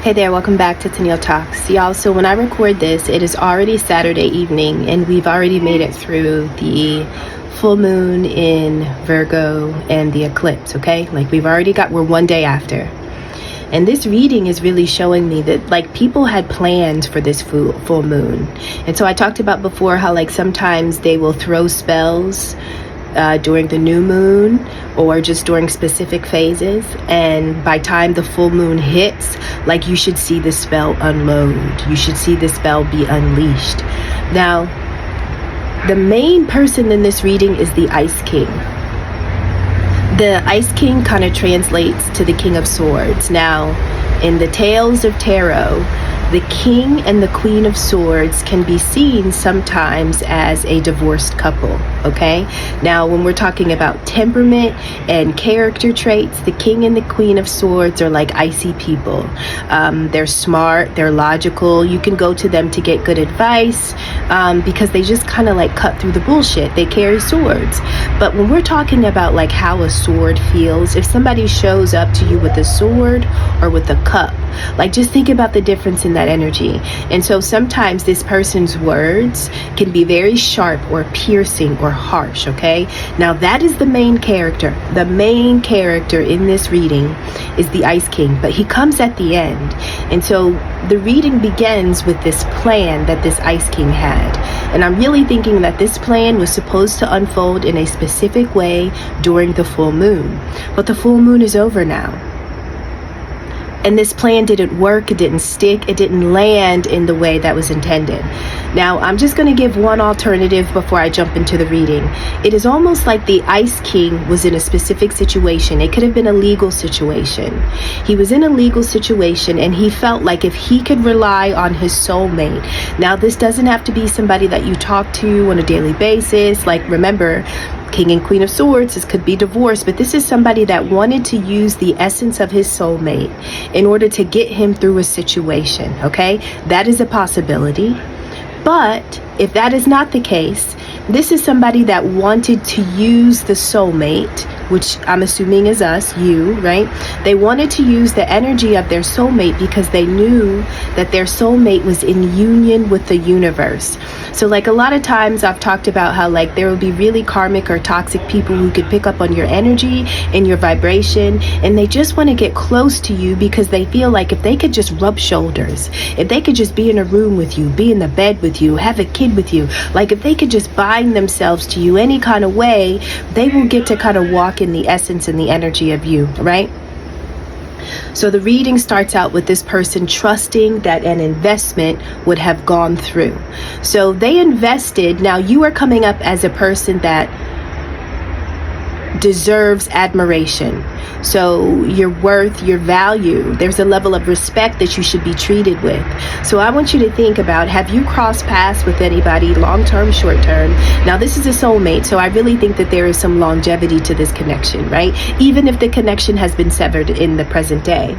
Hey there, welcome back to Tennille Talks. Y'all, so when I record this, it is already Saturday evening and we've already made it through the full moon in Virgo and the eclipse, okay? Like we're one day after. And this reading is really showing me that like people had plans for this full moon. And so I talked about before how like sometimes they will throw spells during the new moon or just during specific phases, and by time the full moon hits, like you should see the spell unload, you should see the spell be unleashed. Now the main person in this reading is the Ice King. The Ice King kind of translates to the King of Swords. Now in the tales of tarot, the King and the Queen of Swords can be seen sometimes as a divorced couple, okay? Now, when we're talking about temperament and character traits, the King and the Queen of Swords are like icy people. They're smart, they're logical. You can go to them to get good advice because they just kind of like cut through the bullshit. They carry swords. But when we're talking about like how a sword feels, if somebody shows up to you with a sword or with a cup, like just think about the difference in that energy. And so sometimes this person's words can be very sharp or piercing or harsh, okay? Now that is the main character. The main character in this reading is the Ice King, but he comes at the end. And so the reading begins with this plan that this Ice King had. And I'm really thinking that this plan was supposed to unfold in a specific way during the full moon. But the full moon is over now. And this plan didn't work, it didn't stick, it didn't land in the way that was intended. Now, I'm just going to give one alternative before I jump into the reading. It is almost like the Ice King was in a specific situation. It could have been a legal situation. He was in a legal situation and he felt like if he could rely on his soulmate. Now, this doesn't have to be somebody that you talk to on a daily basis. Like, remember, King and Queen of Swords, this could be divorce, but this is somebody that wanted to use the essence of his soulmate in order to get him through a situation, okay? That is a possibility. But if that is not the case, this is somebody that wanted to use the soulmate, which I'm assuming is us, you, right? They wanted to use the energy of their soulmate because they knew that their soulmate was in union with the universe. So like a lot of times I've talked about how like there will be really karmic or toxic people who could pick up on your energy and your vibration, and they just want to get close to you because they feel like if they could just rub shoulders, if they could just be in a room with you, be in the bed with you, have a kid with you, like if they could just bind themselves to you any kind of way, they will get to kind of walk in the essence and the energy of you, right? So the reading starts out with this person trusting that an investment would have gone through. So they invested. Now you are coming up as a person that deserves admiration. So your worth, your value, there's a level of respect that you should be treated with. So I want you to think about, have you crossed paths with anybody, long-term, short-term? Now this is a soulmate, so I really think that there is some longevity to this connection, right? Even if the connection has been severed in the present day.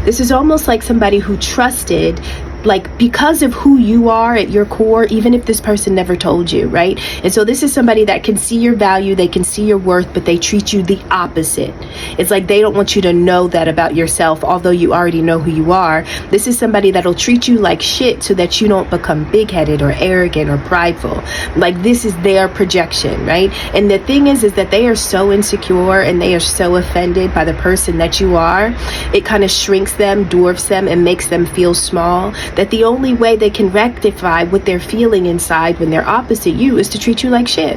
This is almost like somebody who trusted, like because of who you are at your core, even if this person never told you, right? And so this is somebody that can see your value, they can see your worth, but they treat you the opposite. It's like they don't want you to know that about yourself, although you already know who you are. This is somebody that'll treat you like shit so that you don't become big-headed or arrogant or prideful. Like this is their projection, right? And the thing is that they are so insecure and they are so offended by the person that you are. It kind of shrinks them, dwarfs them, and makes them feel small, that the only way they can rectify what they're feeling inside when they're opposite you is to treat you like shit.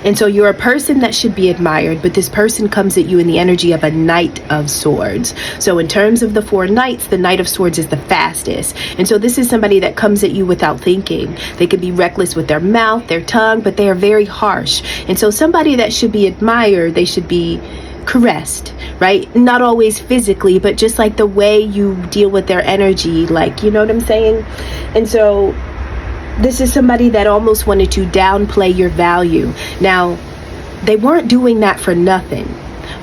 And so you're a person that should be admired, but this person comes at you in the energy of a Knight of Swords. So in terms of the four knights, the Knight of Swords is the fastest. And so this is somebody that comes at you without thinking. They could be reckless with their mouth, their tongue, but they are very harsh. And so somebody that should be admired, they should be caressed, right? Not always physically, but just like the way you deal with their energy, like, you know what I'm saying? And so this is somebody that almost wanted to downplay your value. Now, they weren't doing that for nothing,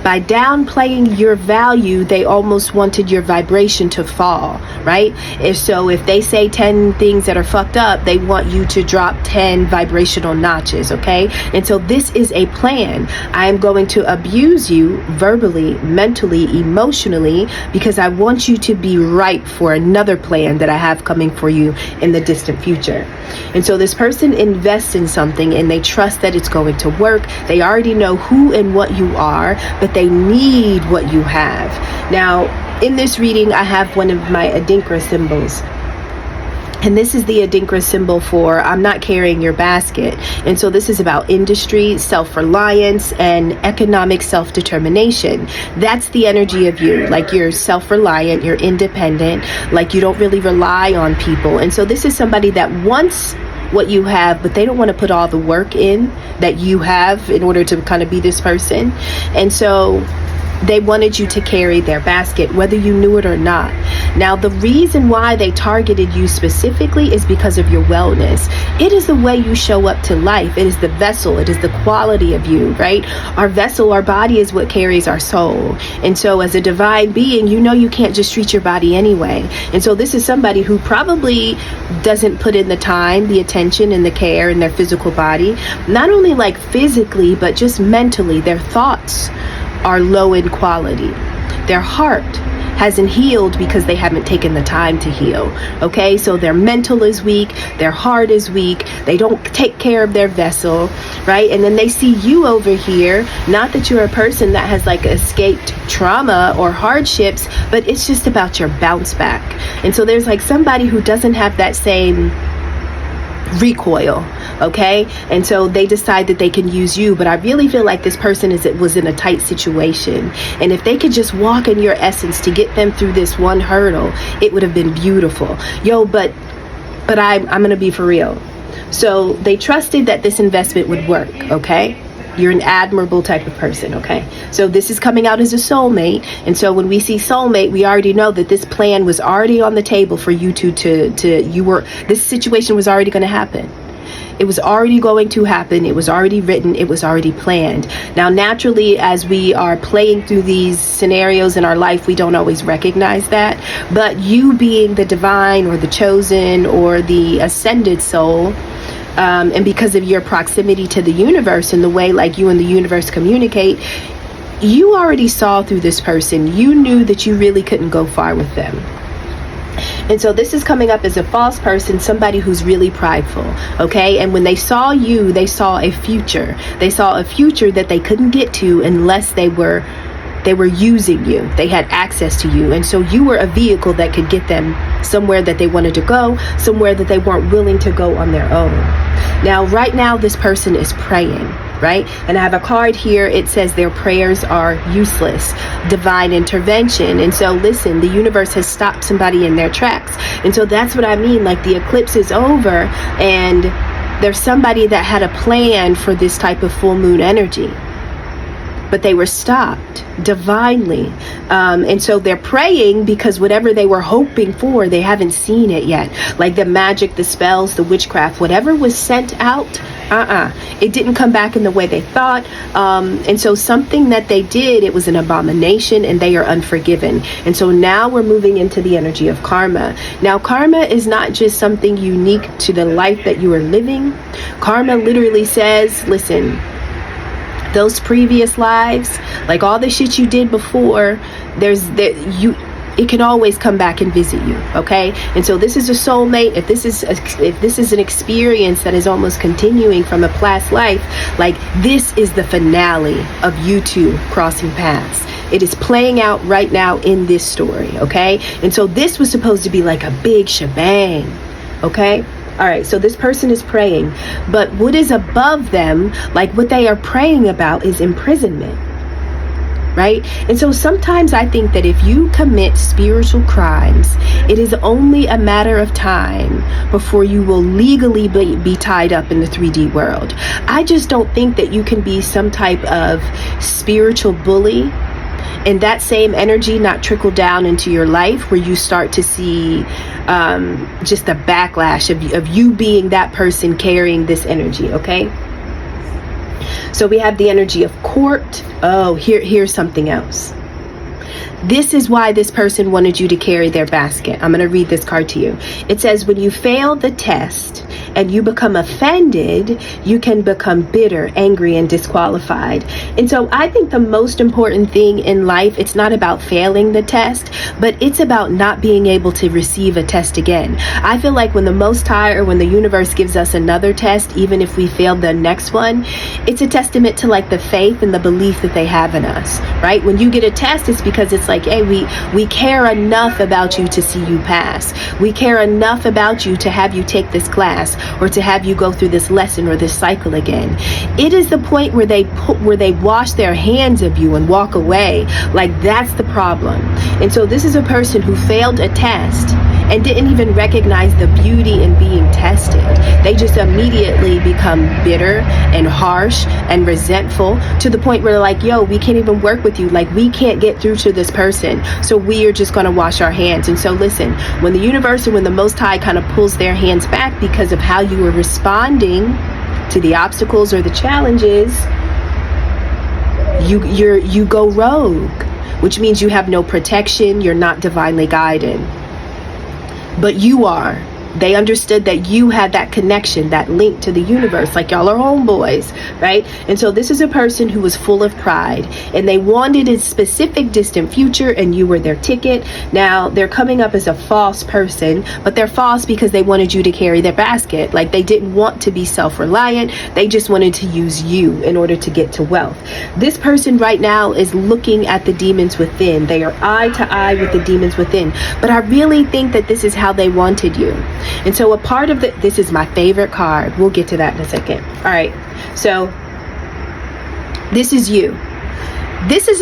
By downplaying your value, they almost wanted your vibration to fall, right? So if they say 10 things that are fucked up, they want you to drop 10 vibrational notches, okay? And so this is a plan. I am going to abuse you verbally, mentally, emotionally, because I want you to be ripe for another plan that I have coming for you in the distant future. And so this person invests in something and they trust that it's going to work. They already know who and what you are, but they need what you have. Now, in this reading, I have one of my Adinkra symbols. And this is the Adinkra symbol for I'm not carrying your basket. And so this is about industry, self-reliance, and economic self-determination. That's the energy of you. Like, you're self-reliant, you're independent, like you don't really rely on people. And so this is somebody that wants what you have, but they don't want to put all the work in that you have in order to kind of be this person. And so they wanted you to carry their basket, whether you knew it or not. Now, the reason why they targeted you specifically is because of your wellness. It is the way you show up to life. It is the vessel. It is the quality of you, right? Our vessel, our body is what carries our soul. And so as a divine being, you know you can't just treat your body anyway. And so this is somebody who probably doesn't put in the time, the attention, and the care in their physical body. Not only like physically, but just mentally. Their thoughts are low in quality. Their heart hasn't healed because they haven't taken the time to heal. Okay, so their mental is weak, their heart is weak, they don't take care of their vessel, right? And then they see you over here, not that you're a person that has like escaped trauma or hardships, but it's just about your bounce back. And so there's like somebody who doesn't have that same recoil, okay? And so they decide that they can use you, but I really feel like this person was in a tight situation, and if they could just walk in your essence to get them through this one hurdle, it would have been beautiful. But I'm gonna be for real. So they trusted that this investment would work, okay? You're an admirable type of person, okay? So this is coming out as a soulmate. And so when we see soulmate, we already know that this plan was already on the table for you this situation was already going to happen. It was already going to happen. It was already written. It was already planned. Now, naturally, as we are playing through these scenarios in our life, we don't always recognize that. But you being the divine or the chosen or the ascended soul, and because of your proximity to the universe and the way like you and the universe communicate, you already saw through this person. You knew that you really couldn't go far with them. And so this is coming up as a false person, somebody who's really prideful, okay? And when they saw you, they saw a future. They saw a future that they couldn't get to unless they were using you. They had access to you. And so you were a vehicle that could get them somewhere that they wanted to go, somewhere that they weren't willing to go on their own. Now, right now, this person is praying, right? And I have a card here. It says their prayers are useless, divine intervention. And so listen, the universe has stopped somebody in their tracks. And so that's what I mean. Like, the eclipse is over and there's somebody that had a plan for this type of full moon energy, but they were stopped divinely. And so they're praying because whatever they were hoping for, they haven't seen it yet. Like the magic, the spells, the witchcraft, whatever was sent out, it didn't come back in the way they thought. And so something that they did, it was an abomination, and they are unforgiven. And so now we're moving into the energy of karma. Now, karma is not just something unique to the life that you are living. Karma literally says, listen, those previous lives, like all the shit you did before, it can always come back and visit you, okay? And so this is a soulmate. If this is an experience that is almost continuing from a past life, like this is the finale of you two crossing paths. It is playing out right now in this story, okay? And so this was supposed to be like a big shebang, okay? All right, so this person is praying, but what is above them, like what they are praying about, is imprisonment, right? And so sometimes I think that if you commit spiritual crimes, it is only a matter of time before you will legally be tied up in the 3D world. I just don't think that you can be some type of spiritual bully and that same energy not trickle down into your life, where you start to see just the backlash of you being that person carrying this energy, okay? So we have the energy of court. Oh, here's something else. This is why this person wanted you to carry their basket. I'm going to read this card to you. It says, when you fail the test and you become offended, you can become bitter, angry, and disqualified. And so I think the most important thing in life, it's not about failing the test, but it's about not being able to receive a test again. I feel like when the Most High or when the universe gives us another test, even if we failed the next one, it's a testament to like the faith and the belief that they have in us, right? When you get a test, it's because it's like, hey, we care enough about you to see you pass. We care enough about you to have you take this class or to have you go through this lesson or this cycle again. It is the point where they wash their hands of you and walk away. Like, that's the problem. And so this is a person who failed a test and didn't even recognize the beauty in being tested. They just immediately become bitter and harsh and resentful to the point where they're like, yo, we can't even work with you. Like, we can't get through to this person. So we are just going to wash our hands. And so listen, when the universe or when the Most High kind of pulls their hands back because of how you were responding to the obstacles or the challenges, you go rogue, which means you have no protection. You're not divinely guided. But you are. They understood that you had that connection, that link to the universe, like y'all are homeboys, right? And so this is a person who was full of pride and they wanted a specific distant future and you were their ticket. Now they're coming up as a false person, but they're false because they wanted you to carry their basket. Like, they didn't want to be self-reliant. They just wanted to use you in order to get to wealth. This person right now is looking at the demons within. They are eye to eye with the demons within. But I really think that this is how they wanted you. And so a part of this is my favorite card. We'll get to that in a second. All right. So this is you. This is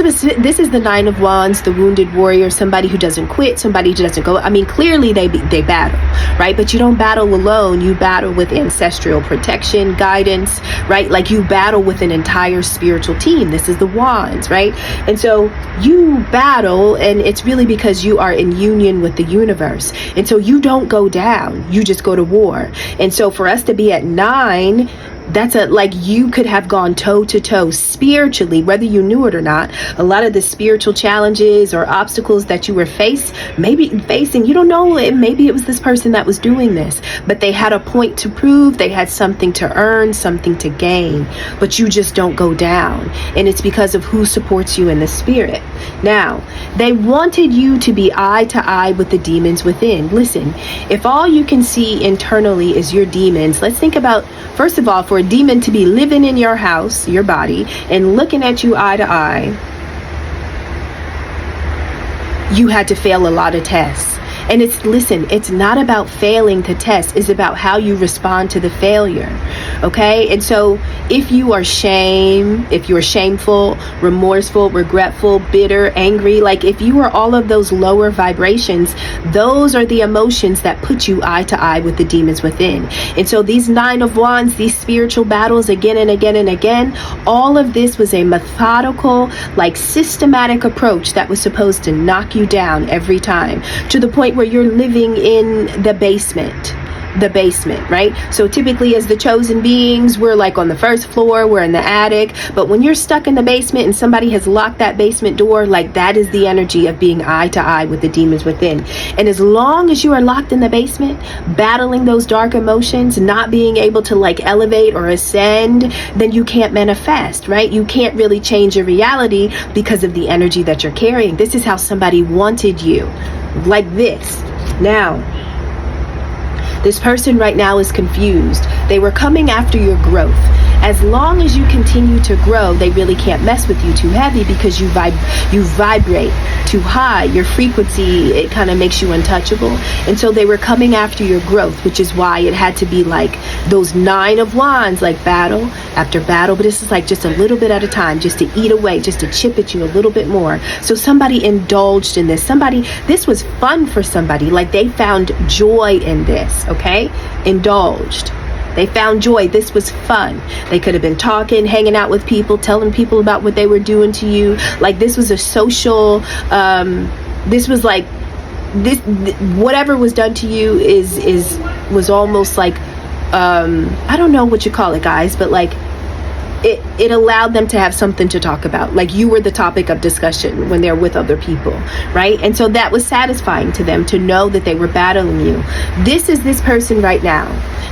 the Nine of Wands, the wounded warrior, somebody who doesn't quit, somebody who doesn't go. I mean, clearly they battle, right? But you don't battle alone. You battle with ancestral protection, guidance, right? Like, you battle with an entire spiritual team. This is the Wands, right? And so you battle, and it's really because you are in union with the universe. And so you don't go down. You just go to war. And so for us to be at 9, that's you could have gone toe to toe spiritually, whether you knew it or not. A lot of the spiritual challenges or obstacles that you were facing, you don't know, maybe it was this person that was doing this, but they had a point to prove, they had something to earn, something to gain, but you just don't go down. And it's because of who supports you in the spirit. Now, they wanted you to be eye to eye with the demons within. Listen, if all you can see internally is your demons, let's think about, first of all, for a demon to be living in your house, your body, and looking at you eye to eye, you had to fail a lot of tests. And it's not about failing the test. It's about how you respond to the failure. Okay. And so if you are shameful, remorseful, regretful, bitter, angry, like if you are all of those lower vibrations, those are the emotions that put you eye to eye with the demons within. And so these Nine of Wands, these spiritual battles again and again and again, all of this was a methodical, systematic approach that was supposed to knock you down every time, to the point where you're living in the basement, right? So typically as the chosen beings, we're on the first floor, we're in the attic, but when you're stuck in the basement and somebody has locked that basement door, that is the energy of being eye to eye with the demons within. And as long as you are locked in the basement, battling those dark emotions, not being able to elevate or ascend, then you can't manifest, right? You can't really change your reality because of the energy that you're carrying. This is how somebody wanted you, like this. Now, this person right now is confused. They were coming after your growth. As long as you continue to grow, they really can't mess with you too heavy because you vibrate too high. Your frequency, it kind of makes you untouchable. And so they were coming after your growth, which is why it had to be those Nine of Wands, battle after battle. But this is just a little bit at a time, just to eat away, just to chip at you a little bit more. So somebody indulged in this. This was fun for somebody. They found joy in this, okay? Indulged. They found joy. This was fun. They could have been talking, hanging out with people, telling people about what they were doing to you. This was a social, whatever was done to you was almost I don't know what you call it, guys, but it allowed them to have something to talk about. Like you were the topic of discussion when they're with other people, right? And so that was satisfying to them to know that they were battling you. This is this person right now.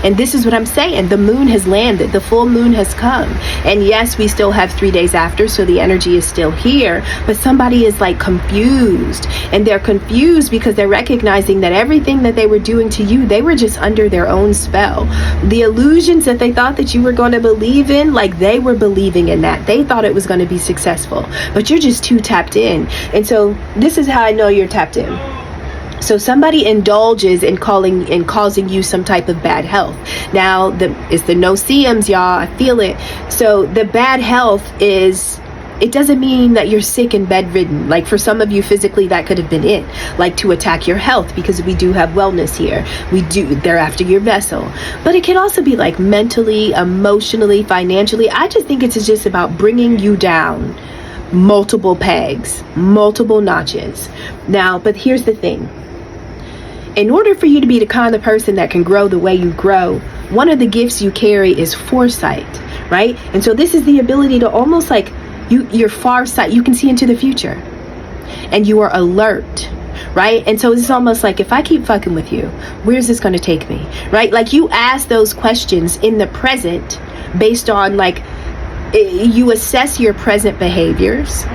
And this is what I'm saying. The moon has landed. The full moon has come. And yes, we still have 3 days after, so the energy is still here. But somebody is like confused. And they're confused because they're recognizing that everything that they were doing to you, they were just under their own spell. The illusions that they thought that you were going to believe in, like they were believing in that. They thought it was going to be successful. But you're just too tapped in. And so this is how I know you're tapped in. So somebody indulges in causing you some type of bad health. Now, it's the no-see-ums, y'all. I feel it. So the bad health is, it doesn't mean that you're sick and bedridden. Like for some of you physically, that could have been it. Like to attack your health, because we do have wellness here. They're after your vessel. But it can also be like mentally, emotionally, financially. I just think it's just about bringing you down multiple pegs, multiple notches. Now, but here's the thing. In order for you to be the kind of person that can grow the way you grow, one of the gifts you carry is foresight, right? And so this is the ability to almost like you're farsight. You can see into the future and you are alert, right? And so it's almost like, if I keep fucking with you, where's this going to take me, right? Like you ask those questions in the present based on like, you assess your present behaviors.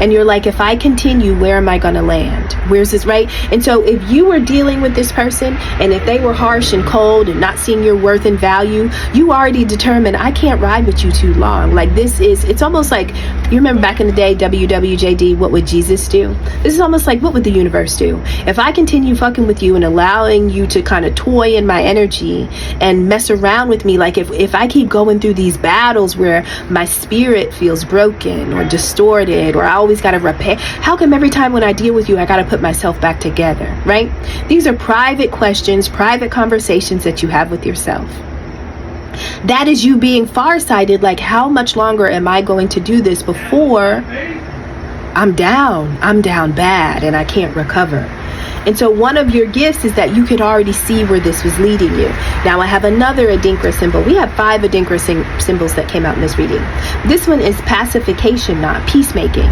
And you're like, if I continue, where am I going to land? Where's this, right? And so if you were dealing with this person and if they were harsh and cold and not seeing your worth and value, you already determined, I can't ride with you too long. Like it's almost like, you remember back in the day, WWJD, what would Jesus do? This is almost like, what would the universe do? If I continue fucking with you and allowing you to kind of toy in my energy and mess around with me, like if I keep going through these battles where my spirit feels broken or distorted, or I always got to repair, how come every time when I deal with you, I got to put myself back together, right? These are private questions, private conversations that you have with yourself. That is you being farsighted, like how much longer am I going to do this before I'm down bad and I can't recover? And so one of your gifts is that you could already see where this was leading you. Now I have another Adinkra symbol. We have 5 Adinkra symbols that came out in this reading. This one is pacification, not peacemaking.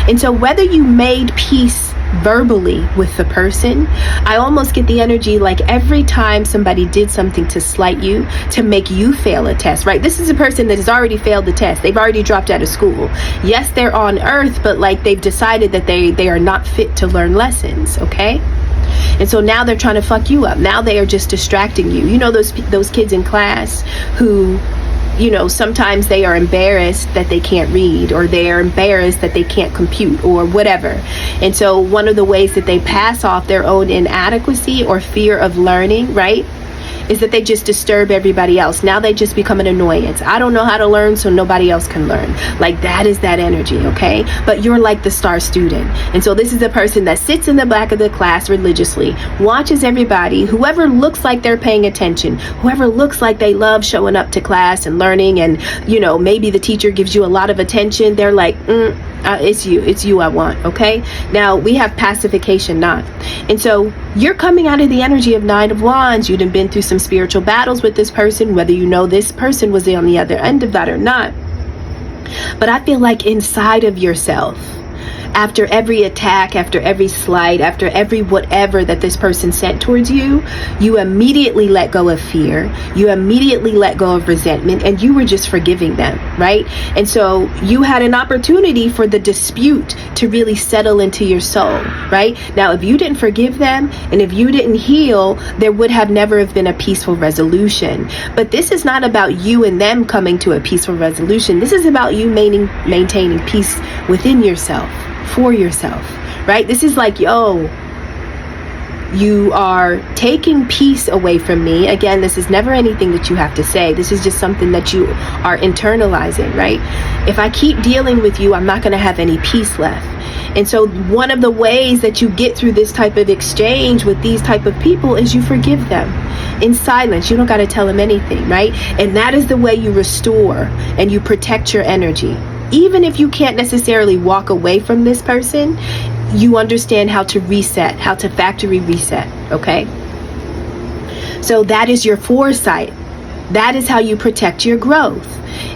And so whether you made peace verbally with the person, I almost get the energy like every time somebody did something to slight you, to make you fail a test, right? This is a person that has already failed the test. They've already dropped out of school. Yes, they're on earth, but like they've decided that they are not fit to learn lessons, okay? And so now they're trying to fuck you up. Now they are just distracting you. You know those kids in class who, you know, sometimes they are embarrassed that they can't read, or they are embarrassed that they can't compute, or whatever. And so one of the ways that they pass off their own inadequacy or fear of learning, right, is that they just disturb everybody else. Now they just become an annoyance. I don't know how to learn, so nobody else can learn. Like that is that energy, okay? But you're like the star student. And so this is a person that sits in the back of the class religiously, watches everybody, whoever looks like they're paying attention, whoever looks like they love showing up to class and learning, and, you know, maybe the teacher gives you a lot of attention. They're like, it's you I want, okay? Now we have pacification, not. And so you're coming out of the energy of 9 of Wands. You've been through some spiritual battles with this person, whether you know this person was on the other end of that or not. But I feel like inside of yourself, after every attack, after every slight, after every whatever that this person sent towards you, you immediately let go of fear. You immediately let go of resentment, and you were just forgiving them, right? And so you had an opportunity for the dispute to really settle into your soul, right? Now, if you didn't forgive them and if you didn't heal, there would have never have been a peaceful resolution. But this is not about you and them coming to a peaceful resolution. This is about you maintaining peace within yourself, for yourself, right? This is like, yo, you are taking peace away from me. Again, this is never anything that you have to say. This is just something that you are internalizing, right? If I keep dealing with you, I'm not going to have any peace left. And so one of the ways that you get through this type of exchange with these type of people is you forgive them in silence. You don't got to tell them anything, right? And that is the way you restore and you protect your energy. Even if you can't necessarily walk away from this person, you understand how to reset, how to factory reset, okay? So that is your foresight. That is how you protect your growth.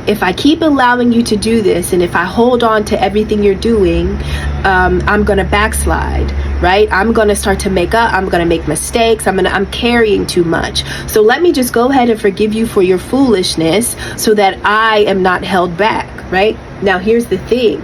If I keep allowing you to do this, and if I hold on to everything you're doing, I'm going to backslide, right? I'm going to start to make up. I'm going to make mistakes. I'm carrying too much. So let me just go ahead and forgive you for your foolishness so that I am not held back, right? Now, here's the thing.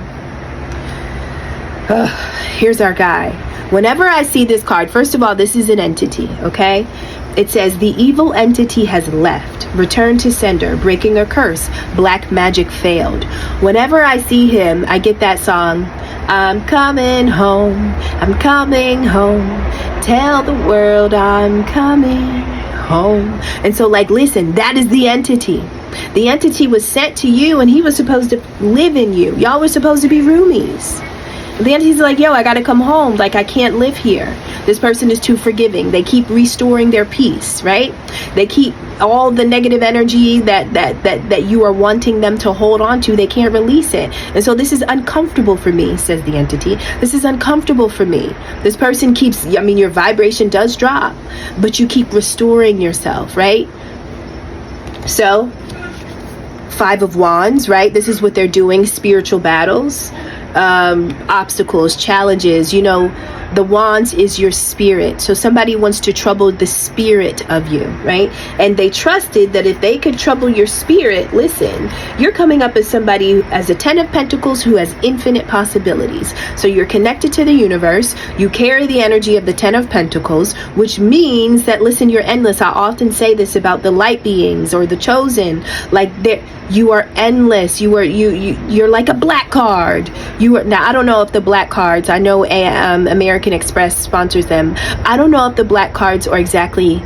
Here's our guy. Whenever I see this card, first of all, this is an entity, okay? It says the evil entity has left, returned to sender, breaking a curse, black magic failed. Whenever I see him, I get that song, I'm coming home, I'm coming home, tell the world I'm coming home. And so, like, listen, that is the entity. The entity was sent to you, and he was supposed to live in you. Y'all were supposed to be roomies. The entity's like, yo, I gotta come home. Like, I can't live here. This person is too forgiving. They keep restoring their peace, right? They keep all the negative energy that you are wanting them to hold on to. They can't release it. And so this is uncomfortable for me, says the entity. This is uncomfortable for me. This person keeps, I mean, your vibration does drop, but you keep restoring yourself, right? So, 5 of Wands, right? This is what they're doing, spiritual battles. Obstacles, challenges. You know, the wands is your spirit. So somebody wants to trouble the spirit of you, right? And they trusted that if they could trouble your spirit, listen, you're coming up as somebody as a 10 of Pentacles who has infinite possibilities. So you're connected to the universe. You carry the energy of the 10 of Pentacles, which means that, listen, you're endless. I often say this about the light beings or the chosen, like you are endless. You're like a black card. Now, I don't know if the black cards, I know American Express sponsors them. I don't know if the black cards are exactly,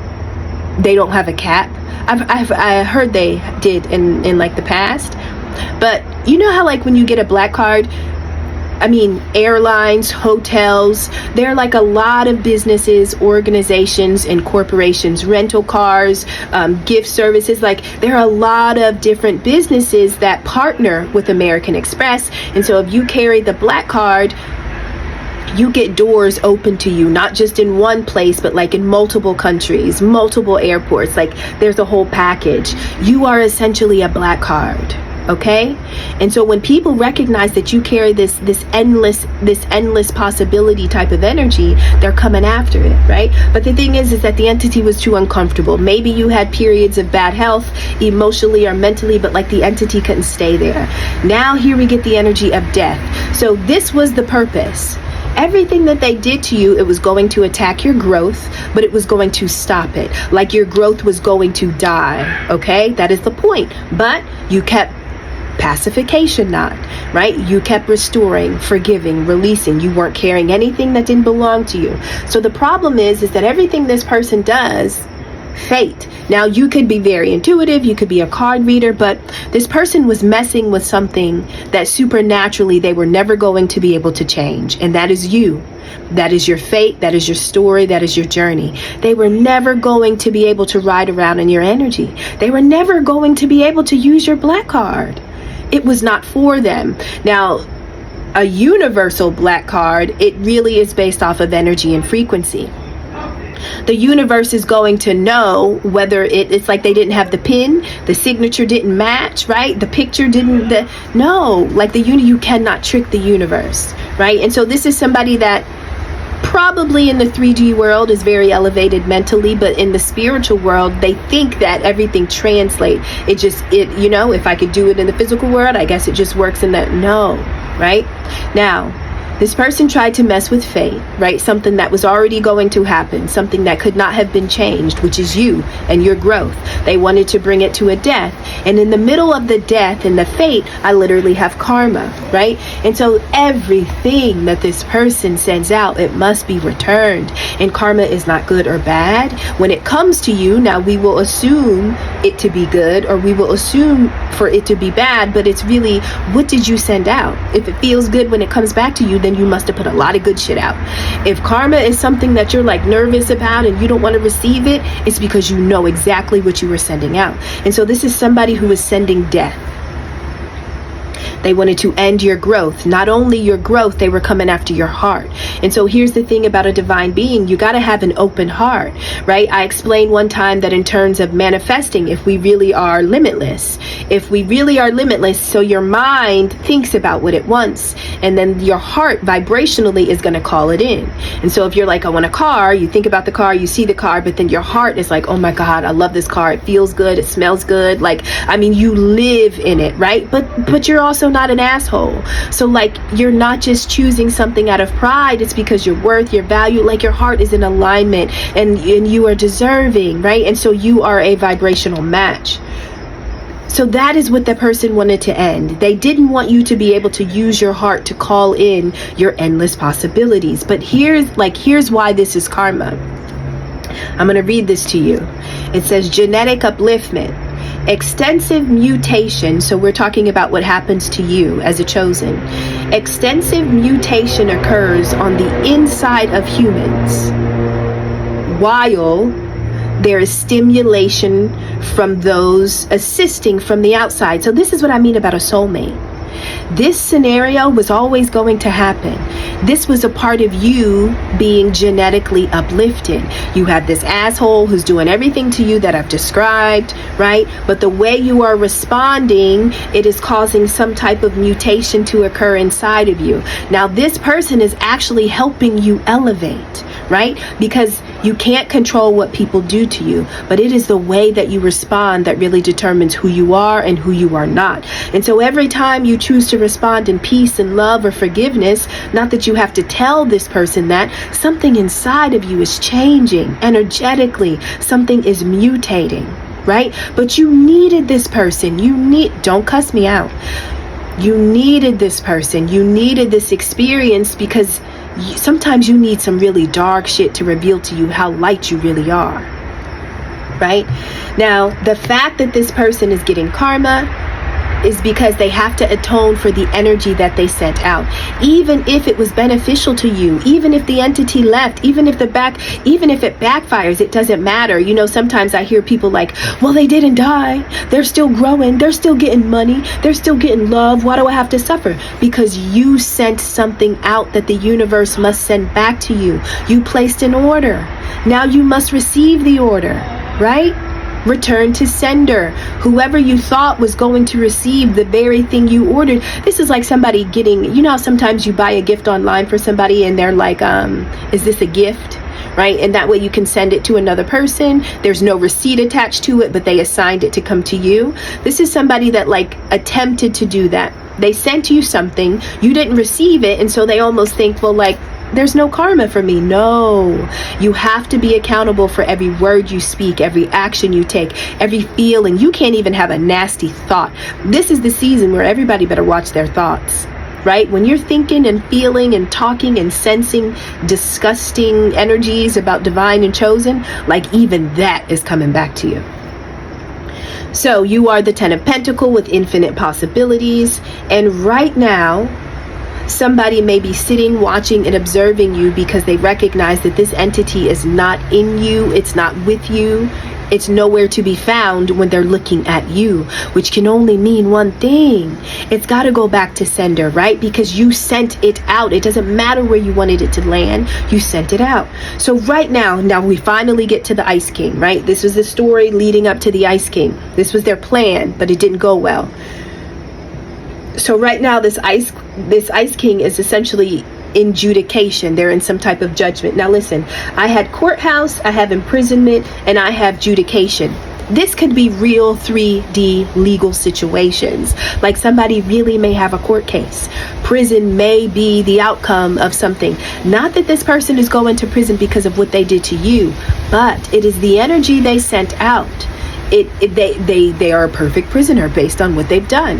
they don't have a cap. I heard they did in like the past. But you know how, like, when you get a black card, I mean, airlines, hotels, there are like a lot of businesses, organizations, and corporations, rental cars, gift services. Like, there are a lot of different businesses that partner with American Express. And so if you carry the black card, you get doors open to you, not just in one place, but like in multiple countries, multiple airports. Like, there's a whole package. You are essentially a black card. Okay? And so when people recognize that you carry this endless possibility type of energy, they're coming after it, right? But the thing is that the entity was too uncomfortable. Maybe you had periods of bad health, emotionally or mentally, but like the entity couldn't stay there. Now here we get the energy of death. So this was the purpose. Everything that they did to you, it was going to attack your growth, but it was going to stop it. Like, your growth was going to die, okay? That is the point. But you kept pacification knot, right? You kept restoring, forgiving, releasing. You weren't carrying anything that didn't belong to you. So the problem is that everything this person does, fate. Now, you could be very intuitive, you could be a card reader, but this person was messing with something that supernaturally they were never going to be able to change, and that is you. That is your fate, that is your story, that is your journey. They were never going to be able to ride around in your energy. They were never going to be able to use your black card. It was not for them. Now, a universal black card, it really is based off of energy and frequency. The universe is going to know whether it's like they didn't have the pin, the signature didn't match, right? The picture didn't, no, like you cannot trick the universe, right? And so this is somebody that probably in the 3D world is very elevated mentally, but in the spiritual world, they think that everything translates. You know, if I could do it in the physical world, I guess it just works in that. No, right? Now, this person tried to mess with fate, right? Something that was already going to happen, something that could not have been changed, which is you and your growth. They wanted to bring it to a death. And in the middle of the death and the fate, I literally have karma, right? And so everything that this person sends out, it must be returned. And karma is not good or bad. When it comes to you, now we will assume it to be good, or we will assume for it to be bad, but it's really, what did you send out? If it feels good when it comes back to you, then you must have put a lot of good shit out. If karma is something that you're like nervous about and you don't want to receive it, it's because you know exactly what you were sending out. And so this is somebody who is sending death. They wanted to end your growth. Not only your growth, they were coming after your heart. And so here's the thing about a divine being. You got to have an open heart, right? I explained one time that in terms of manifesting, if we really are limitless, so your mind thinks about what it wants, and then your heart vibrationally is going to call it in. And so if you're like, I want a car, you think about the car, you see the car, but then your heart is like, oh my God, I love this car. It feels good. It smells good. Like, I mean, you live in it, right? But you're also not an asshole. So like, you're not just choosing something out of pride. It's because your worth, your value, like your heart is in alignment, and you are deserving, right? And so you are a vibrational match. So that is what the person wanted to end. They didn't want you to be able to use your heart to call in your endless possibilities. But here's why this is karma. I'm going to read this to you. It says genetic upliftment, extensive mutation. So we're talking about what happens to you as a chosen. Extensive mutation occurs on the inside of humans, while there is stimulation from those assisting from the outside. So this is what I mean about a soulmate. This scenario was always going to happen. This was a part of you being genetically uplifted. You have this asshole who's doing everything to you that I've described, right? But the way you are responding, it is causing some type of mutation to occur inside of you. Now, this person is actually helping you elevate, right? Because you can't control what people do to you, but it is the way that you respond that really determines who you are and who you are not. And so every time you choose to respond in peace and love or forgiveness, not that you have to tell this person that, something inside of you is changing energetically. Something is mutating, right? But you needed this person. Don't cuss me out. You needed this person. You needed this experience, because sometimes you need some really dark shit to reveal to you how light you really are, right? Now, the fact that this person is getting karma is because they have to atone for the energy that they sent out. Even if it was beneficial to you, even if the entity left, even if it backfires, it doesn't matter. You know, sometimes I hear people like, well, they didn't die. They're still growing. They're still getting money. They're still getting love. Why do I have to suffer? Because you sent something out that the universe must send back to you. You placed an order. Now you must receive the order, right? Return to sender. Whoever you thought was going to receive the very thing you ordered. This is like somebody getting, you know, sometimes you buy a gift online for somebody and they're like, is this a gift? Right? And that way you can send it to another person. There's no receipt attached to it, but they assigned it to come to you. This is somebody that like attempted to do that. They sent you something, you didn't receive it, and so they almost think, well, like, there's no karma for me. No, you have to be accountable for every word you speak, every action you take, every feeling. You can't even have a nasty thought. This is the season where everybody better watch their thoughts, right? When you're thinking and feeling and talking and sensing disgusting energies about divine and chosen, like even that is coming back to you. So you are the 10 of Pentacles with infinite possibilities. And right now, somebody may be sitting, watching, and observing you because they recognize that this entity is not in you. It's not with you. It's nowhere to be found when they're looking at you, which can only mean one thing. It's got to go back to sender, right? Because you sent it out. It doesn't matter where you wanted it to land. You sent it out. So right now we finally get to the Ice King, right? This was the story leading up to the Ice King. This was their plan, but it didn't go well. So right now, this Ice King is essentially in judication. They're in some type of judgment. Now listen, I had courthouse, I have imprisonment, and I have judication. This could be real 3D legal situations. Like somebody really may have a court case. Prison may be the outcome of something. Not that this person is going to prison because of what they did to you, but it is the energy they sent out. They are a perfect prisoner based on what they've done.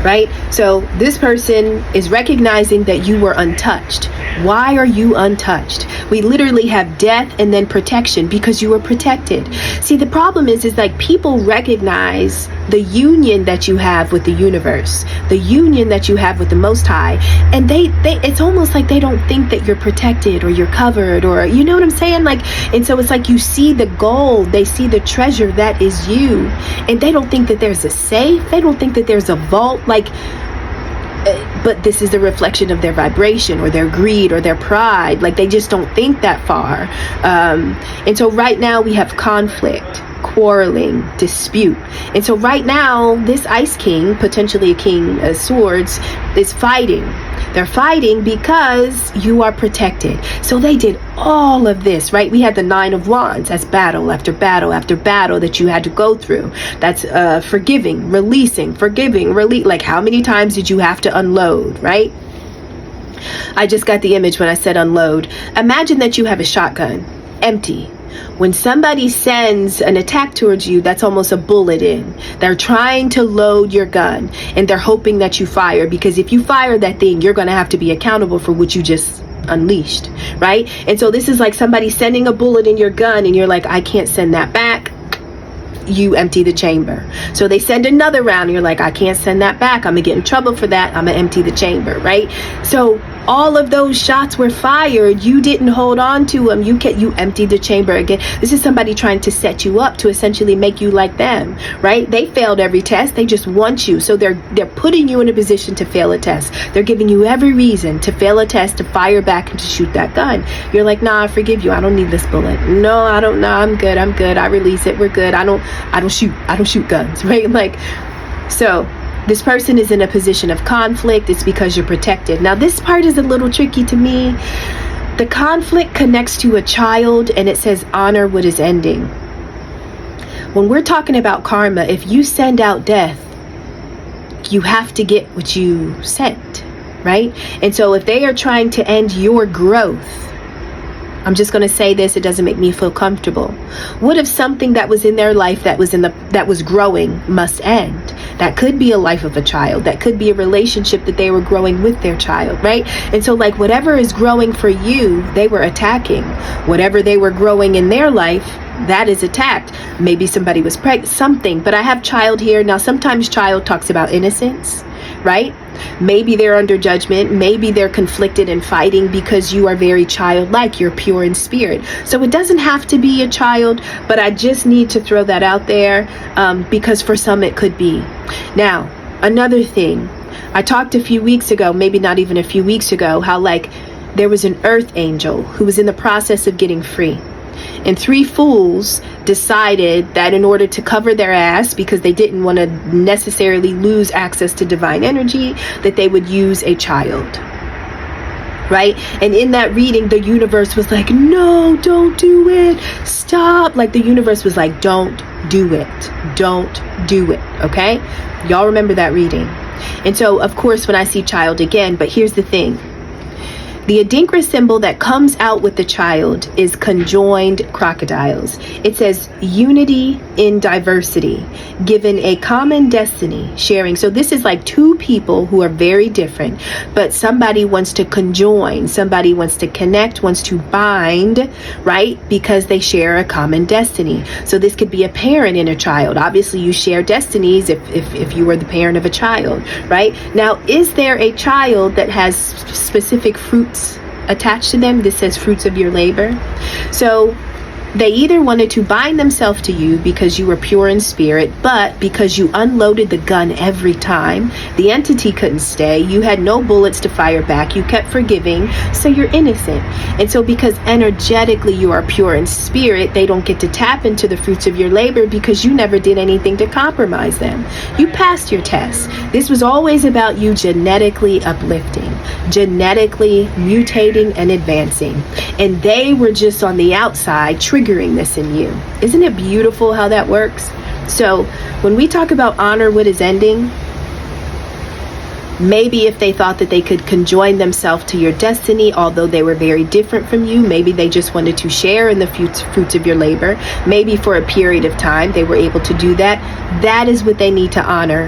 Right? So this person is recognizing that you were untouched. Why are you untouched? We literally have death and then protection because you were protected. See, the problem is like people recognize the union that you have with the universe, the union that you have with the Most High, and they it's almost like they don't think that you're protected or you're covered, or you know what I'm saying? Like, and so it's like you see the gold, they see the treasure that is you, and they don't think that there's a safe, they don't think that there's a vault, like, but this is the reflection of their vibration or their greed or their pride. Like, they just don't think that far. And so right now we have conflict, quarreling, dispute. And so right now this Ice King, potentially a King of Swords, is fighting. They're fighting because you are protected. So they did all of this, right? We had the Nine of Wands. That's battle after battle after battle that you had to go through. That's forgiving, releasing, forgiving, release. Like, how many times did you have to unload, right? I just got the image when I said unload. Imagine that you have a shotgun, empty. When somebody sends an attack towards you, that's almost a bullet in. They're trying to load your gun and they're hoping that you fire, because if you fire that thing, you're going to have to be accountable for what you just unleashed, right? And so this is like somebody sending a bullet in your gun and you're like, I can't send that back. You empty the chamber. So they send another round and you're like, I can't send that back. I'm gonna get in trouble for that. I'm gonna empty the chamber, right? So all of those shots were fired. You didn't hold on to them. You emptied the chamber again. This is somebody trying to set you up to essentially make you like them, right? They failed every test. They just want you. So they're putting you in a position to fail a test. They're giving you every reason to fail a test, to fire back and to shoot that gun. You're like, nah, I forgive you. I don't need this bullet. No, I don't know. I'm good. I release it. We're good. I don't shoot guns, right? Like, so this person is in a position of conflict. It's because you're protected. Now, this part is a little tricky to me. The conflict connects to a child and it says honor what is ending. When we're talking about karma, if you send out death, you have to get what you sent, right? And so if they are trying to end your growth, I'm just going to say this, it doesn't make me feel comfortable. What if something that was in their life that was growing must end? That could be a life of a child. That could be a relationship that they were growing with their child, right? And so like whatever is growing for you, they were attacking. Whatever they were growing in their life, that is attacked. Maybe somebody was pregnant, something. But I have child here. Now, sometimes child talks about innocence, right? Maybe they're under judgment. Maybe they're conflicted and fighting because you are very childlike. You're pure in spirit. So it doesn't have to be a child, but I just need to throw that out there because for some it could be. Now, another thing. I talked a few weeks ago, maybe not even a few weeks ago, how like there was an earth angel who was in the process of getting free. And 3 fools decided that in order to cover their ass, because they didn't want to necessarily lose access to divine energy, that they would use a child, right? And in that reading, the universe was like, no, don't do it. Stop. Like the universe was like, don't do it. Don't do it. Okay? Y'all remember that reading. And so, of course, when I see child again, but here's the thing. The Adinkra symbol that comes out with the child is conjoined crocodiles. It says unity in diversity, given a common destiny, sharing. So this is like 2 people who are very different, but somebody wants to conjoin, somebody wants to connect, wants to bind, right? Because they share a common destiny. So this could be a parent and a child. Obviously, you share destinies if you were the parent of a child, right? Now, is there a child that has specific fruits attached to them? This says fruits of your labor. So they either wanted to bind themselves to you because you were pure in spirit, but because you unloaded the gun every time, the entity couldn't stay. You had no bullets to fire back. You kept forgiving, so you're innocent. And so because energetically you are pure in spirit, they don't get to tap into the fruits of your labor because you never did anything to compromise them. You passed your test. This was always about you genetically uplifting, genetically mutating and advancing. And they were just on the outside triggering this in you. Isn't it beautiful how that works? So when we talk about honor what is ending, maybe if they thought that they could conjoin themselves to your destiny, although they were very different from you, maybe they just wanted to share in the fruits of your labor. Maybe for a period of time they were able to do that. That is what they need to honor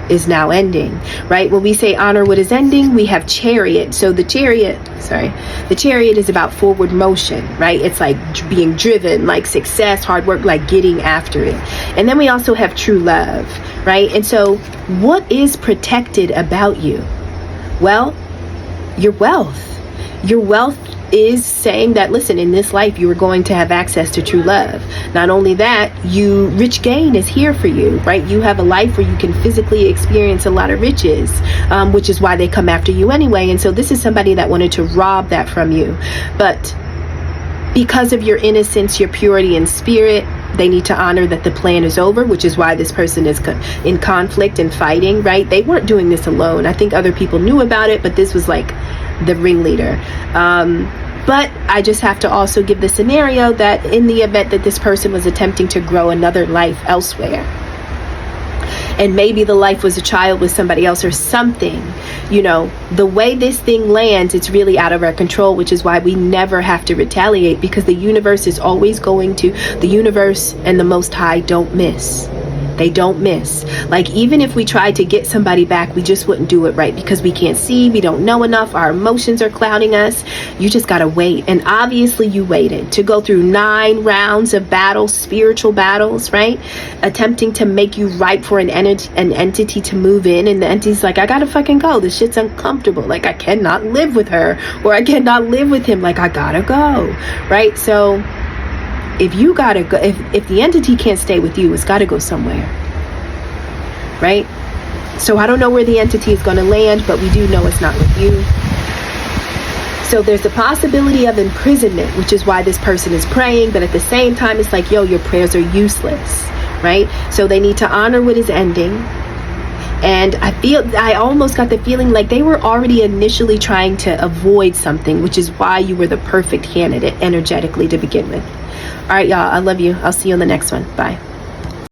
is now ending, right? When we say honor what is ending, we have chariot. So the chariot is about forward motion, right? It's like being driven, like success, hard work, like getting after it. And then we also have true love, right? And so what is protected about you? Well, your wealth. Your wealth is saying that, listen, in this life you are going to have access to true love. Not only that, rich gain is here for you, right? You have a life where you can physically experience a lot of riches, which is why they come after you anyway. And so this is somebody that wanted to rob that from you, but because of your innocence, your purity in spirit, they need to honor that the plan is over, which is why this person is in conflict and fighting, right? They weren't doing this alone. I think other people knew about it, but this was like the ringleader. But I just have to also give the scenario that in the event that this person was attempting to grow another life elsewhere, and maybe the life was a child with somebody else or something, the way this thing lands, it's really out of our control, which is why we never have to retaliate, because the universe is always the universe and the Most High don't miss. They don't miss. Like, even if we tried to get somebody back, we just wouldn't do it right, because we can't see, we don't know enough, our emotions are clouding us. You just gotta wait. And obviously you waited to go through 9 rounds of battles, spiritual battles, right? Attempting to make you ripe for an entity to move in, and the entity's like, I gotta fucking go. This shit's uncomfortable. Like, I cannot live with her, or I cannot live with him. Like, I gotta go, right? So if you gotta go, if the entity can't stay with you, it's gotta go somewhere, right? So I don't know where the entity is going to land, but we do know it's not with you. So there's a possibility of imprisonment, which is why this person is praying. But at the same time, it's like, yo, your prayers are useless, right? So they need to honor what is ending. And I almost got the feeling like they were already initially trying to avoid something, which is why you were the perfect candidate energetically to begin with. All right, y'all, I love you. I'll see you on the next one. Bye.